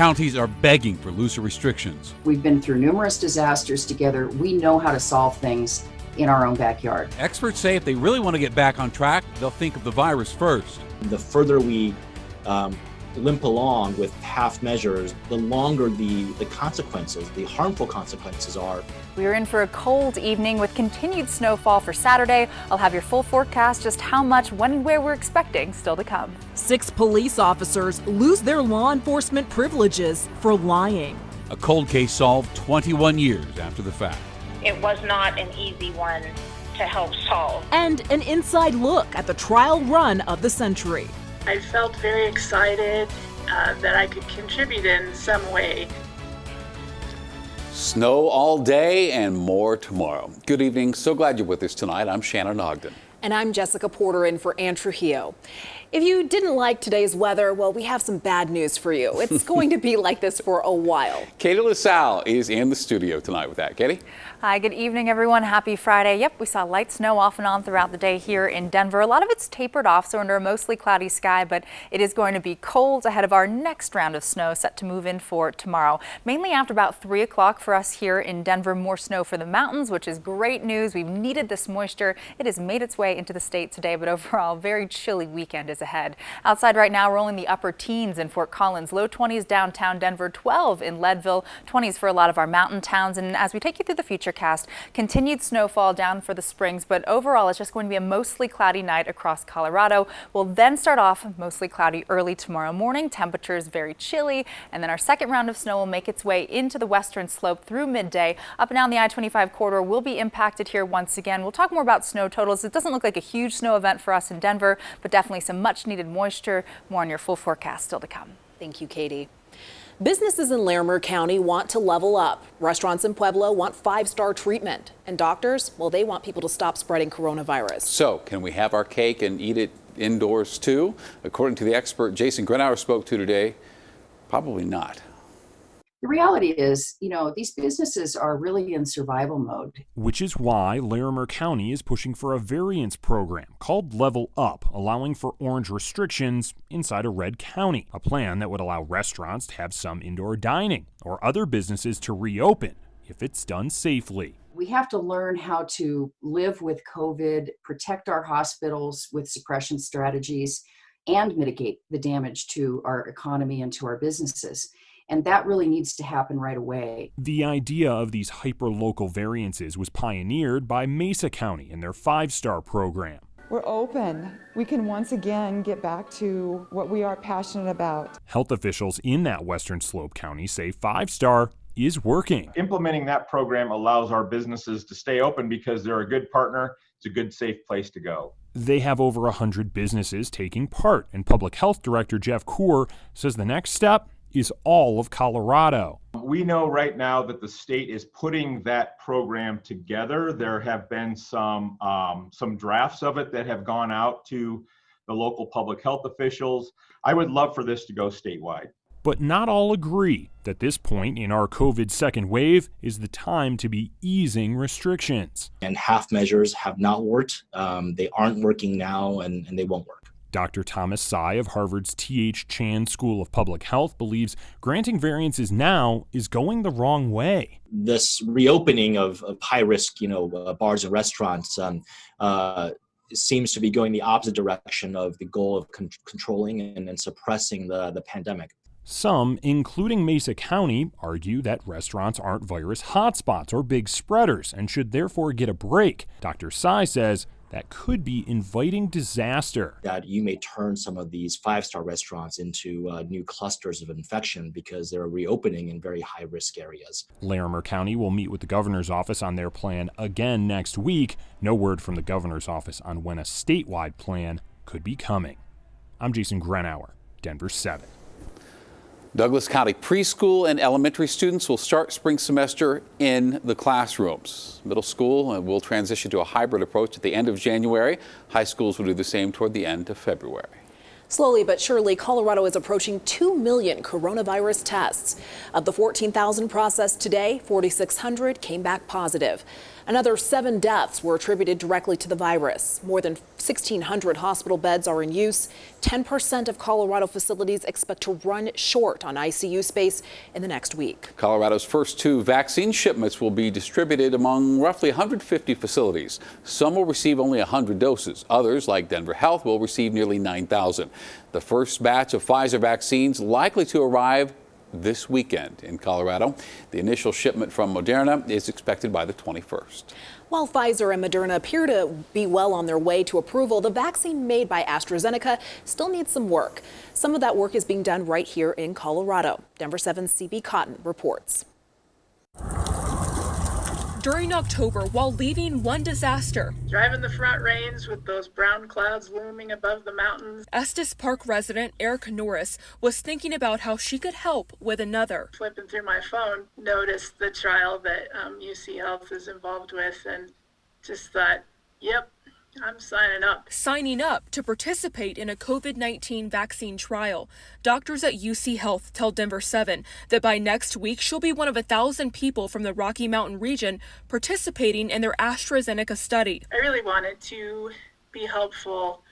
Counties are begging for looser restrictions. We've been through numerous disasters together. We know how to solve things in our own backyard. Experts say if they really want to get back on track, they'll think of the virus first. The further we limp along with half measures, the longer the consequences, the harmful consequences are. We're in for a cold evening with continued snowfall for Saturday. I'll have your full forecast, just how much, when and where we're expecting still to come. 6 police officers lose their law enforcement privileges for lying. A cold case solved 21 years after the fact. It was not an easy one to help solve. And an inside look at the trial run of the century. I felt very excited that I could contribute in some way. Snow all day and more tomorrow. Good evening. So glad you're with us tonight. I'm Shannon Ogden. And I'm Jessica Porter in for Ann Trujillo. If you didn't like today's weather, well, we have some bad news for you. It's going to be like this for a while. Katie LaSalle is in the studio tonight with that. Katie? Hi, good evening, everyone. Happy Friday. Yep, we saw light snow off and on throughout the day here in Denver. A lot of it's tapered off, so under a mostly cloudy sky, but it is going to be cold ahead of our next round of snow set to move in for tomorrow. Mainly after about 3 o'clock for us here in Denver. More snow for the mountains, which is great news. We've needed this moisture. It has made its way into the state today, but overall, very chilly weekend is ahead. Outside right now, rolling the upper teens in Fort Collins, low 20s downtown Denver, 12 in Leadville, 20s for a lot of our mountain towns. And as we take you through the futurecast, continued snowfall down for the Springs, but overall it's just going to be a mostly cloudy night across Colorado. We'll then start off mostly cloudy early tomorrow morning. Temperatures very chilly, and then our second round of snow will make its way into the western slope through midday. Up and down the I-25 corridor will be impacted here once again. We'll talk more about snow totals. It doesn't look like a huge snow event for us in Denver, but definitely some much needed moisture. More on your full forecast still to come. Thank you, Katie. Businesses in Larimer County want to level up. Restaurants in Pueblo want 5-star treatment. And doctors, well, they want people to stop spreading coronavirus. So, can we have our cake and eat it indoors too? According to the expert Jason Grenauer spoke to today, probably not. The reality is, these businesses are really in survival mode. Which is why Larimer County is pushing for a variance program called Level Up, allowing for orange restrictions inside a red county. A plan that would allow restaurants to have some indoor dining or other businesses to reopen if it's done safely. We have to learn how to live with COVID, protect our hospitals with suppression strategies, and mitigate the damage to our economy and to our businesses. And that really needs to happen right away. The idea of these hyper-local variances was pioneered by Mesa County in their 5-star program. We're open. We can once again get back to what we are passionate about. Health officials in that Western Slope County say 5-star is working. Implementing that program allows our businesses to stay open because they're a good partner. It's a good, safe place to go. They have over 100 businesses taking part, and Public Health Director Jeff Coor says the next step is all of Colorado. We know right now that the state is putting that program together. There have been some drafts of it that have gone out to the local public health officials. I would love for this to go statewide. But not all agree that this point in our COVID second wave is the time to be easing restrictions. And half measures have not worked. They aren't working now, and they won't work. Dr. Thomas Tsai of Harvard's T.H. Chan School of Public Health believes granting variances now is going the wrong way. This reopening of high-risk, bars and restaurants seems to be going the opposite direction of the goal of controlling and suppressing the pandemic. Some, including Mesa County, argue that restaurants aren't virus hotspots or big spreaders and should therefore get a break. Dr. Tsai says that could be inviting disaster. That you may turn some of these 5-star restaurants into new clusters of infection because they're reopening in very high-risk areas. Larimer County will meet with the governor's office on their plan again next week. No word from the governor's office on when a statewide plan could be coming. I'm Jason Grenauer, Denver7. Douglas County preschool and elementary students will start spring semester in the classrooms. Middle school will transition to a hybrid approach at the end of January. High schools will do the same toward the end of February. Slowly but surely, Colorado is approaching 2 million coronavirus tests. Of the 14,000 processed today, 4,600 came back positive. Another 7 deaths were attributed directly to the virus. More than 1,600 hospital beds are in use. 10% of Colorado facilities expect to run short on ICU space in the next week. Colorado's first 2 vaccine shipments will be distributed among roughly 150 facilities. Some will receive only 100 doses. Others, like Denver Health, will receive nearly 9,000. The first batch of Pfizer vaccines likely to arrive this weekend in Colorado. The initial shipment from Moderna is expected by the 21st. While Pfizer and Moderna appear to be well on their way to approval, the vaccine made by AstraZeneca still needs some work. Some of that work is being done right here in Colorado. Denver7's CB Cotton reports. During October, while leaving one disaster, Driving the front range with those brown clouds looming above the mountains. Estes Park resident Eric Norris was thinking about how she could help with another. Flipping through my phone, noticed the trial that UC Health is involved with, and just thought, yep, I'm signing up to participate in a COVID-19 vaccine trial. Doctors at UC Health tell Denver7 that by next week she'll be one of 1,000 people from the Rocky Mountain region participating in their AstraZeneca study. I really wanted to be helpful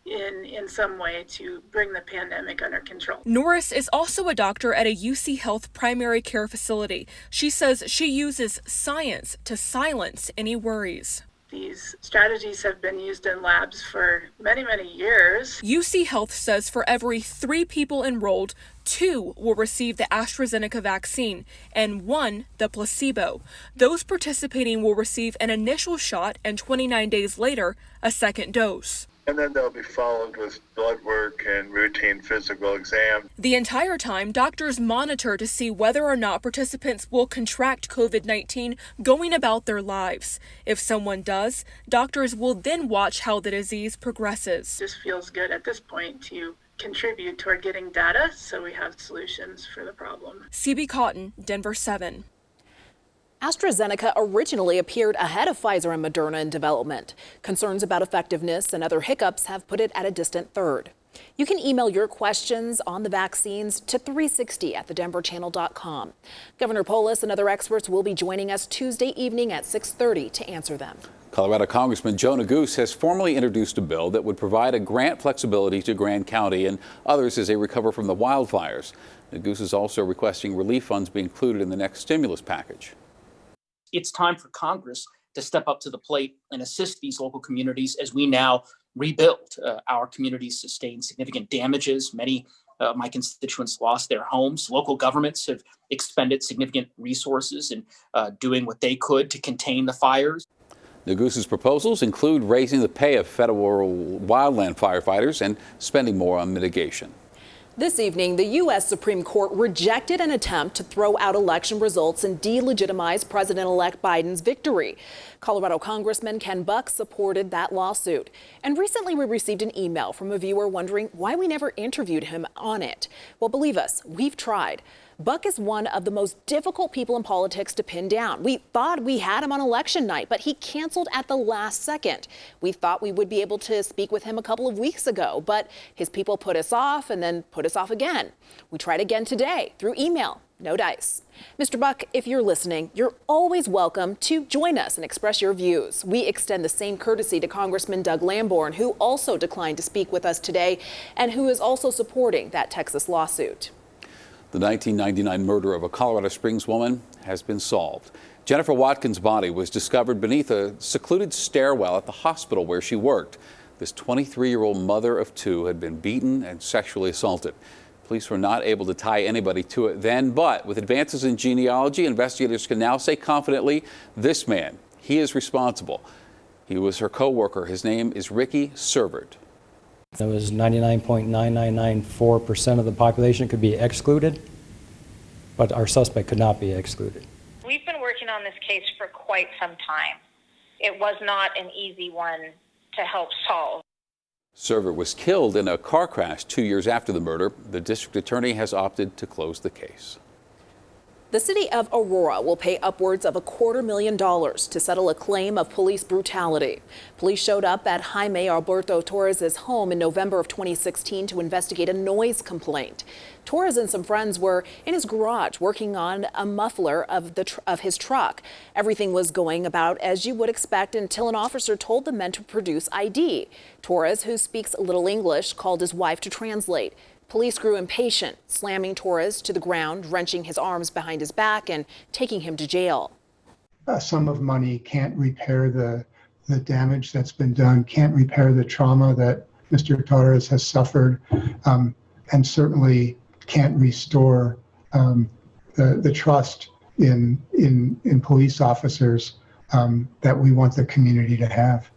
in some way to bring the pandemic under control. Norris is also a doctor at a UC Health primary care facility. She says she uses science to silence any worries. These strategies have been used in labs for many, many years. UC Health says for every 3 people enrolled, 2 will receive the AstraZeneca vaccine and 1 the placebo. Those participating will receive an initial shot and 29 days later, a second dose. And then they'll be followed with blood work and routine physical exams. The entire time, doctors monitor to see whether or not participants will contract COVID-19 going about their lives. If someone does, doctors will then watch how the disease progresses. This feels good at this point to contribute toward getting data so we have solutions for the problem. CB Cotton, Denver7. AstraZeneca originally appeared ahead of Pfizer and Moderna in development. Concerns about effectiveness and other hiccups have put it at a distant third. You can email your questions on the vaccines to 360@thedenverchannel.com. Governor Polis and other experts will be joining us Tuesday evening at 6:30 to answer them. Colorado Congressman Joe Neguse has formally introduced a bill that would provide a grant flexibility to Grand County and others as they recover from the wildfires. Neguse is also requesting relief funds be included in the next stimulus package. It's time for Congress to step up to the plate and assist these local communities as we now rebuild. Our communities sustained significant damages. Many of my constituents lost their homes. Local governments have expended significant resources in doing what they could to contain the fires. Neguse's proposals include raising the pay of federal wildland firefighters and spending more on mitigation. This evening, the U.S. Supreme Court rejected an attempt to throw out election results and delegitimize President-elect Biden's victory. Colorado Congressman Ken Buck supported that lawsuit. And recently we received an email from a viewer wondering why we never interviewed him on it. Well, believe us, we've tried. Buck is one of the most difficult people in politics to pin down. We thought we had him on election night, but he canceled at the last second. We thought we would be able to speak with him a couple of weeks ago, but his people put us off and then put us off again. We tried again today through email. No dice. Mr. Buck, if you're listening, you're always welcome to join us and express your views. We extend the same courtesy to Congressman Doug Lamborn, who also declined to speak with us today and who is also supporting that Texas lawsuit. The 1999 murder of a Colorado Springs woman has been solved. Jennifer Watkins' body was discovered beneath a secluded stairwell at the hospital where she worked. This 23-year-old mother of 2 had been beaten and sexually assaulted. Police were not able to tie anybody to it then, but with advances in genealogy, investigators can now say confidently, this man, he is responsible. He was her co-worker. His name is Ricky Servert. It was 99.9994% of the population could be excluded, but our suspect could not be excluded. We've been working on this case for quite some time. It was not an easy one to help solve. Servert was killed in a car crash 2 years after the murder. The district attorney has opted to close the case. The city of Aurora will pay upwards of $250,000 to settle a claim of police brutality. Police showed up at Jaime Alberto Torres' home in November of 2016 to investigate a noise complaint. Torres and some friends were in his garage working on a muffler of his truck. Everything was going about as you would expect until an officer told the men to produce ID. Torres, who speaks little English, called his wife to translate. Police grew impatient, slamming Torres to the ground, wrenching his arms behind his back and taking him to jail. A sum of money can't repair the damage that's been done, can't repair the trauma that Mr. Torres has suffered, and certainly can't restore the trust in police officers that we want the community to have.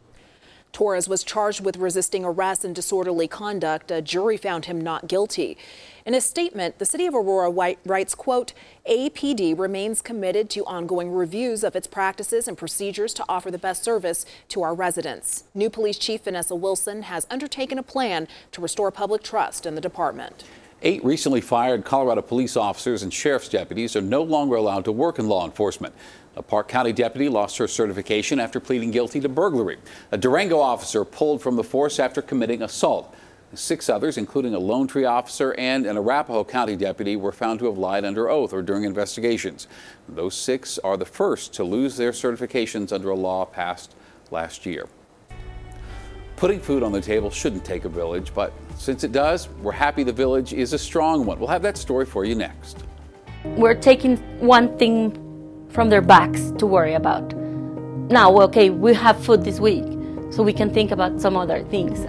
Torres was charged with resisting arrest and disorderly conduct. A jury found him not guilty. In a statement, the city of Aurora writes, quote, APD remains committed to ongoing reviews of its practices and procedures to offer the best service to our residents. New Police Chief Vanessa Wilson has undertaken a plan to restore public trust in the department. 8 recently fired Colorado police officers and sheriff's deputies are no longer allowed to work in law enforcement. A Park County deputy lost her certification after pleading guilty to burglary. A Durango officer pulled from the force after committing assault. 6 others, including a Lone Tree officer and an Arapahoe County deputy, were found to have lied under oath or during investigations. Those 6 are the first to lose their certifications under a law passed last year. Putting food on the table shouldn't take a village, but since it does, we're happy the village is a strong one. We'll have that story for you next. We're taking one thing from their backs to worry about. Now, okay, we have food this week, so we can think about some other things.